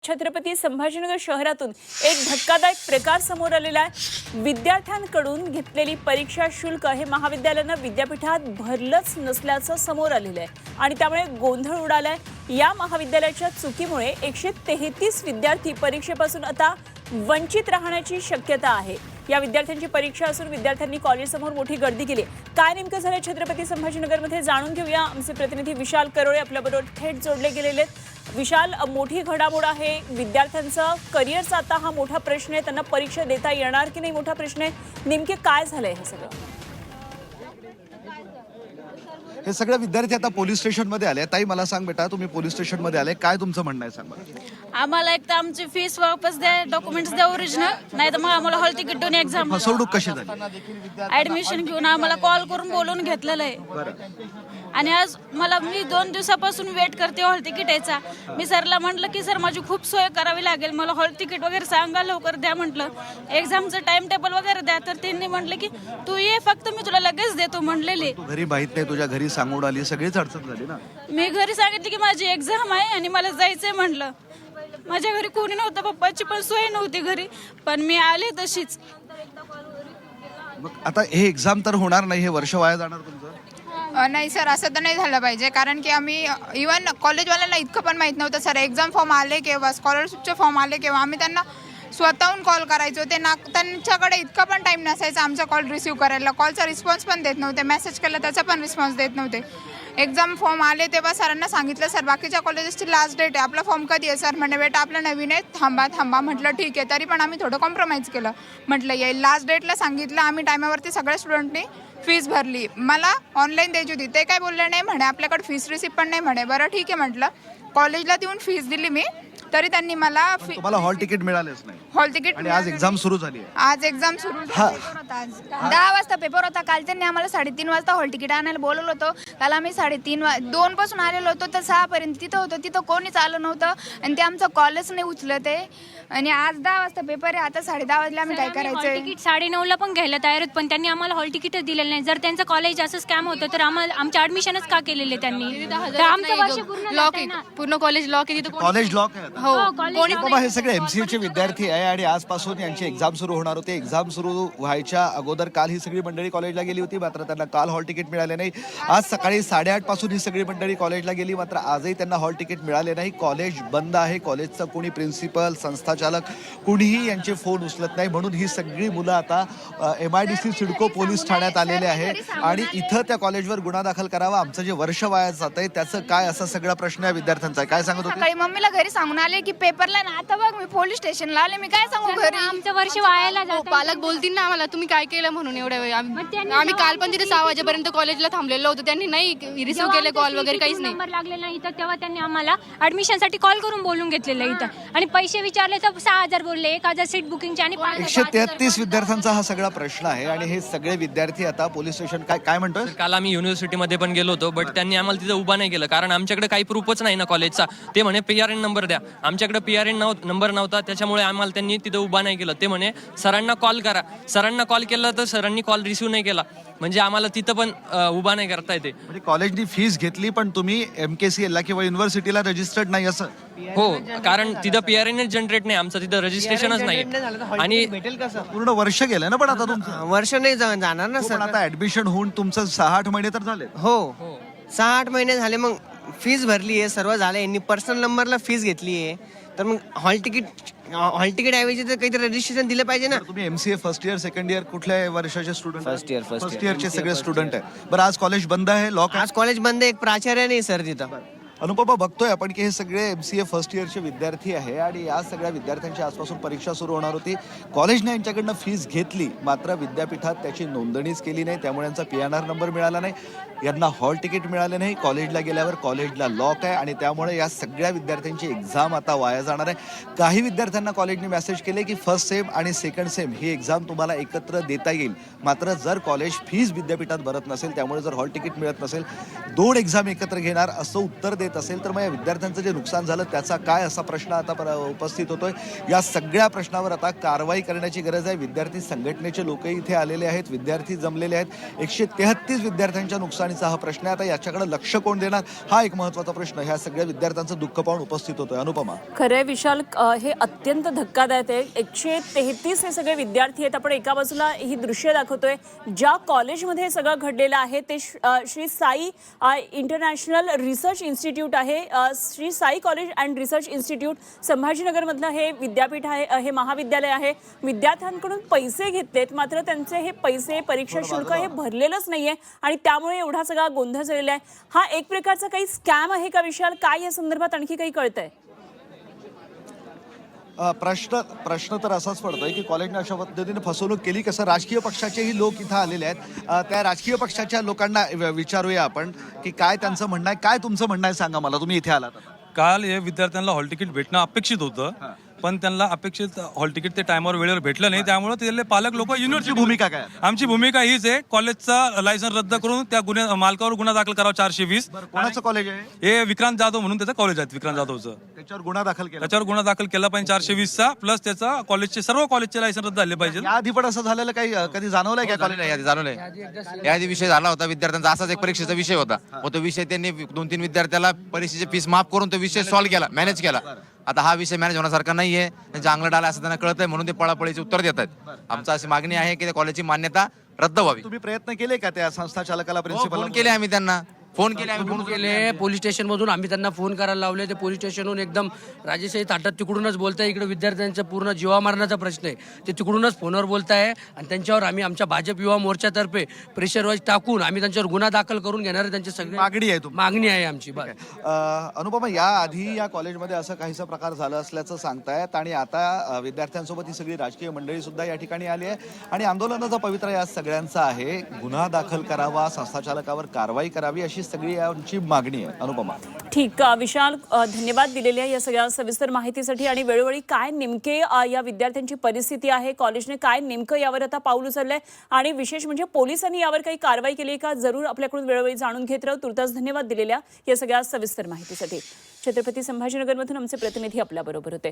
छत्रपती संभाजीनगर शहरातून एक धक्कादायक प्रकार समोर आलेला आहे। विद्यार्थ्यांकडून घेतलेली परीक्षा शुल्क हे महाविद्यालयानं विद्यापीठात भरलंच नसल्याचं समोर आलेलं आहे आणि त्यामुळे गोंधळ उडालाय। या महाविद्यालयाच्या चुकीमुळे 133 विद्यार्थी परीक्षेपासून आता वंचित राहण्याची शक्यता आहे। या विद्यार्थ्यांची परीक्षा असून विद्यार्थ्यांनी कॉलेजसमोर मोठी गर्दी केली। काय नेमकं झालं छत्रपती संभाजीनगरमध्ये जाणून घेऊया। आमचे प्रतिनिधी विशाल करोळे आपल्याबरोबर थेट जोडले गेलेले आहेत। विशाल, मोठी घडामोड आहे। विद्यार्थ्यांचा करिअरचा आता हा मोठा प्रश्न आहे, त्यांना परीक्षा देता येणार की नाही मोठा प्रश्न आहे। नेमके काय झालंय हे सगळं? हे सगळे विद्यार्थी आता पोलीस स्टेशन मध्ये आले। ताई मला सांग बेटा, तुम्ही पोलीस स्टेशन मध्ये आले, काय तुमचं म्हणणं आहे सांग? आम्हाला एक तर आमची फीस वापस द्या, डॉक्युमेंट्स द्या ओरिजिनल, नाही तर मग आम्हाला हॉल तिकीट देऊन एक्झाम। फसवणूक कशी झाली? ऍडमिशन घेऊन आम्हाला कॉल करून बोलून घेतलेलं आहे आणि आज मी 2 दिवसापासून वेट करते हॉल तिकीट यायचा। मी सरला म्हटलं की सर माझी खूप सोय करावी लागेल, मला हॉल तिकीट वगैरे सांगा, लवकर द्या म्हटलं, एक्झामचं टाइम टेबल वगैरे द्या। तर त्यांनी म्हटलं की तू ये फक्त, मी तुला लगेच देतो म्हणलेले। घरी माहित नाही, तुझ्या घरी सांगून आली, सगळीच अडचण झाली ना? मी घरी सांगितलं की माझी एक्झाम आहे आणि मला जायचंय म्हटलं। माझ्या घरी कोणी नव्हतं, पप्पाची पण सोय नव्हती घरी, पण मी आले तशीच। मग आता हे एक्झाम तर होणार नाही, हे वर्ष वाया जाणार तुमचं? नाही सर, असं तर नाही झालं पाहिजे, कारण की आम्ही इव्हन कॉलेजवाल्यांना इतकं पण माहीत नव्हतं सर। एक्झाम फॉर्म आले किंवा स्कॉलरशिपचे फॉर्म आले किंवा आम्ही त्यांना स्वतःहून कॉल करायचो, त्यांच्याकडे इतका पण टाईम नसायचा आमचा कॉल रिसीव्ह करायला। कॉलचा रिस्पॉन्स पण देत नव्हते, मेसेज केला त्याचा पण रिस्पॉन्स देत नव्हते। एक्झाम फॉर्म आले तेव्हा सरांना सांगितलं सर बाकीच्या कॉलेजेसची लास्ट डेट आहे, आपला फॉर्म कधी आहे? सर म्हणे बेटा आपलं नवीन आहे, थांबा। म्हटलं ठीक आहे, तरी पण आम्ही थोडं कॉम्प्रोमाइज केलं, म्हटलं येईल लास्ट डेटला सांगितलं। आम्ही टायमावरती सगळ्या स्टुडंटनी फीस भरली, मला ऑनलाईन द्यायची होती, ते काय बोलले नाही, म्हणे आपल्याकडे फीस रिसिप्ट पण नाही म्हणे। बरं ठीक आहे म्हटलं, कॉलेजला देऊन फीस दिली मी, तरी त्यांनी मला तुम्हाला हॉल तिकीट मिळालेच नाही हॉल तिकीट। आणि आज एक्झाम सुरू झाली आहे। आज एक्झाम सुरू झाली, 10 वाजता पेपर होता काल। त्यांनी आम्हाला 3:30 वाजता हॉल तिकीट आणायला बोलवलं होतं। काल आम्ही 2 पासून आलेलो होतो तर 6 पर्यंत तिथं होतो, तिथं कोणीच आलं नव्हतं आणि ते आमचं कॉलच नाही उचलत आहे। आणि आज 10 वाजता पेपर आहे, आता 10:30 वाजले, आम्ही काय करायचं? तिकीट 9:30 पण घ्यायला तयार आहेत, पण त्यांनी आम्हाला हॉल तिकीटच दिलेलं नाही। जर त्यांचं कॉलेज असं स्कॅम होतं तर आम्हाला आमच्या ऍडमिशनच का केलेले त्यांनी? तर आमचं वर्ष पूर्ण लॉक आहे, पूर्ण कॉलेज लॉक आहे, तिथं कॉलेज लॉक आहे आता? हो, बाबा हे सगळे MCA चे विद्यार्थी आहे आणि आजपासून यांची एक्झाम सुरू होणार होती। एक्झाम सुरू व्हायच्या अगोदर काल ही सगळी मंडळी कॉलेजला गेली होती, मात्र त्यांना काल हॉल तिकीट मिळाले नाही। आज सकाळी 8:30 पासून ही सगळी मंडळी कॉलेजला गेली, मात्र आजही त्यांना हॉल तिकीट मिळाले नाही। कॉलेज बंद आहे, कॉलेजचा कोणी प्रिन्सिपल, संस्थाचालक कुणीही यांचे फोन उचलत नाही, म्हणून ही सगळी मुलं आता MIDC सिडको पोलीस ठाण्यात आलेले आहे आणि इथं त्या कॉलेजवर गुन्हा दाखल करावा। आमचं जे वर्ष वाया जात आहे त्याचं काय, असा सगळा प्रश्न आहे विद्यार्थ्यांचा। काय सांगत होते? सकाळी मम्मीला घरी सांगून आले की पेपरला ना, आता बघ मी पोलीस स्टेशनला आले, मी काय सांगू घरी? आमचं वर्ष वायाला जात आहे। पालक बोलतील ना आम्हाला तुम्ही काय केलं म्हणून एवढ्या वेळ। आम्ही काल पण तिथे 6 वाजेपर्यंत कॉलेजला थांबलेलो होतो, त्यांनी नाही रिसिव्ह केले कॉल वगैरे, काहीच नाही। नंबर लागलेला नाही तर तेव्हा त्यांनी आम्हाला ऍडमिशनसाठी कॉल करून बोलून घेतलेलं इथं आणि पैसे विचारले तर 6,000 बोलले, 1,000 सीट बुकिंगचे आणि 133 विद्यार्थ्यांचा हा सगळा प्रश्न आहे आणि हे सगळे विद्यार्थी आता पोलीस स्टेशन काय म्हणतोय? काल आम्ही युनिव्हर्सिटीमध्ये पण गेलो होतो, बट त्यांनी आम्हाला तिथं उभा नाही केलं, कारण आमच्याकडे काही प्रूफच नाही ना कॉलेजचा। ते म्हणे PRN नंबर द्या, आमच्याकडे PRN नंबर नव्हता, त्याच्यामुळे आम्हाला त्यांनी तिथं उभा नाही केलं। ते म्हणे सरांना कॉल करा, सरांना कॉल केला तर सरांनी कॉल रिसिव्ह नाही केला, म्हणजे आम्हाला तिथं पण उभा नाही करता येते। म्हणजे कॉलेजनी फीस घेतली पण तुम्ही MKCL ला किंवा युनिव्हर्सिटीला रजिस्टर्ड नाही असं? हो, कारण तिथं PRN जनरेट नाही, आमचं तिथं रजिस्ट्रेशनच नाही आणि पूर्ण वर्ष गेलं ना पण आता तुमचं? वर्ष नाही जाणार ना हो, सर। पण आता ऍडमिशन होऊन तुमचं 6-8 महिने तर झाले। हो 6-8 महिने झाले, मग फीस भरली आहे, सर्व झालं। यांनी पर्सनल नंबरला फीस घेतली आहे, तर मग हॉल तिकीट ऐवजी तर काहीतरी रजिस्ट्रेशन दिलं पाहिजे ना। तुम्ही MCA first year second year कुठल्या वर्षाचे स्टुडंट? फर्स्ट इयरचे सगळे स्टुडंट आहे। बरं आज कॉलेज बंद आहे, लॉक आहे? आज कॉलेज बंद आहे, एक प्राचार्य नाही सर तिथं। अनुपमा बघतोय आपण की हे सगळे MCA फर्स्ट इयरचे विद्यार्थी आहे आणि या सगळ्या विद्यार्थ्यांची आजपासून परीक्षा सुरू होणार होती। कॉलेजने यांच्याकडनं फीस घेतली, मात्र विद्यापीठात त्याची नोंदणीच केली नाही, त्यामुळे यांचा PNR नंबर मिळाला नाही, यांना हॉल तिकीट मिळाले नाही। कॉलेजला गेल्यावर कॉलेजला लॉक आहे आणि त्यामुळे या सगळ्या विद्यार्थ्यांची एक्झाम आता वाया जाणार आहे। काही विद्यार्थ्यांना कॉलेजने मेसेज केले की फर्स्ट सेम आणि सेकंड सेम ही एक्झाम तुम्हाला एकत्र देता येईल, मात्र जर कॉलेज फीस विद्यापीठात भरत नसेल, त्यामुळे जर हॉल तिकीट मिळत नसेल, 2 एक्झाम एकत्र घेणार असं उत्तर देत येत असेल तर मग या विद्यार्थ्यांचं जे नुकसान झालं त्याचा काय असा प्रश्न आता उपस्थित होतोय. या सगळ्या प्रश्नावर आता कारवाई करण्याची गरज आहे. विद्यार्थी संघटनेचे लोकही इथे आलेले आहेत, विद्यार्थी जमलेले आहेत. 133 विद्यार्थ्यांच्या नुकसानीचा हा प्रश्न आहे. आता याच्याकडे लक्ष कोण देणार हा एक महत्त्वाचा प्रश्न ह्या सगळ्या विद्यार्थ्यांचं दुःख पाहून उपस्थित होतोय. अनुपमा, खरंय विशाल, हे अत्यंत धक्कादायक आहे. 133 हे सगळे विद्यार्थी आहेत. आपण एका बाजूला ही दृश्य दाखवतोय ज्या कॉलेजमध्ये हे सगळं घडलेलं आहे ते Shri Sai international research institute आहे. Shri Sai college and research institute संभाजीनगरमधलं हे विद्यापीठ आहे, हे महाविद्यालय आहे. विद्यार्थ्यांकडून पैसे घेतलेत, मात्र त्यांचे हे पैसे परीक्षा शुल्क हे भरलेलंच नाहीये आणि त्यामुळे एवढा सगळा गोंधळ झालेला आहे. हा एक प्रकारचा काही स्कॅम आहे का विशाल? काय या संदर्भात आणखी काही कळतंय? प्रश्न तर असाच पडतोय की कॉलेजने अशा पद्धतीने फसवणूक केली कसं. राजकीय पक्षाचेही लोक इथं आलेले आहेत. त्या राजकीय पक्षाच्या लोकांना विचारूया आपण की काय त्यांचं म्हणणं आहे. काय तुमचं म्हणणं आहे सांगा मला, तुम्ही इथे आलात. काल हे विद्यार्थ्यांना हॉल तिकीट भेटणं अपेक्षित होतं, पण त्यांना अपेक्षित हॉल तिकीट ते टायमावर वेळेवर भेटलं नाही. त्यामुळे तिथले पालक लोक युनिव्हर्सिटी भूमिका काय? आमची भूमिका हीच आहे, कॉलेजचा लायसन्स रद्द करून त्या मालकावर गुन्हा दाखल करावा 420. कोणाचं कॉलेज आहे हे विक्रांत जाधव म्हणून त्याचं कॉलेज आहे, विक्रांत जाधवचं. त्याच्यावर गुन्हा दाखल केला? त्याच्यावर गुन्हा दाखल केला पाहिजे 420चा, प्लस त्याचा सर्व कॉलेजचे लायसन्स रद्द झाले पाहिजे. आधी पण असं झालेलं काही कधी जाणवलंय का कॉलेज? जाणवलंय. याआधी विषय झाला होता विद्यार्थ्यांचा, असाच एक परीक्षेचा विषय होता. तो विषय त्यांनी 2-3 विद्यार्थ्याला परीक्षेची फीस माफ करून तो विषय सॉल्व्ह केला, मॅनेज केला. आता हा विषय मॅनेज होण्यासारखा नाहीये, चांगलं डाला असं त्यांना कळतंय म्हणून ते पळापळीचे उत्तर देत आहेत. आमची अशी मागणी आहे की त्या कॉलेजची मान्यता रद्द व्हावी. तुम्ही प्रयत्न केले का त्या संस्था चालकाला, प्रिन्सिपल? फोन केले आम्ही त्यांना, फोन केले पोलीस स्टेशन मधून आम्ही त्यांना फोन करायला लावले. ते पोलीस स्टेशनहून एकदम राजेशाही ताटात तिकडूनच बोलताय. इकडे विद्यार्थ्यांचा पूर्ण जीवामारण्याचा प्रश्न आहे, ते तिकडूनच फोनवर बोलताय आणि त्यांच्यावर आम्ही आमच्या भाजप युवा मोर्चातर्फे प्रेशर वाईज टाकून आम्ही त्यांच्यावर गुन्हा दाखल करून घेणार. त्यांची सगळी मागणी आहे आमची. अनुपमा, या आधी या कॉलेजमध्ये असं काहीसा प्रकार झाला असल्याचं सांगतायत आणि आता विद्यार्थ्यांसोबत ही सगळी राजकीय मंडळी सुद्धा या ठिकाणी आली आहे आणि आंदोलनाचा पवित्र या सगळ्यांचा आहे. गुन्हा दाखल करावा, संस्थाचालकावर कारवाई करावी अशी सगळी यांची मागणी आहे. अनुपमा, ठीक. विशाल, धन्यवाद दिलेल्या या सगळ्या सविस्तर माहितीसाठी. आणि वेळोवेळी काय नेमके या विद्यार्थ्यांची परिस्थिती आहे, कॉलेजने काय नेमकं यावर आता पाऊल उचललंय आणि विशेष म्हणजे पोलिसांनी यावर काही कारवाई केली का, जरूर आपल्याकडून वेळोवेळी जाणून घेत राहू. तुर्तास धन्यवाद दिलेल्या या सगळ्या सविस्तर माहितीसाठी. छत्रपती संभाजीनगरमधून आमचे प्रतिनिधी आपल्याबरोबर होते.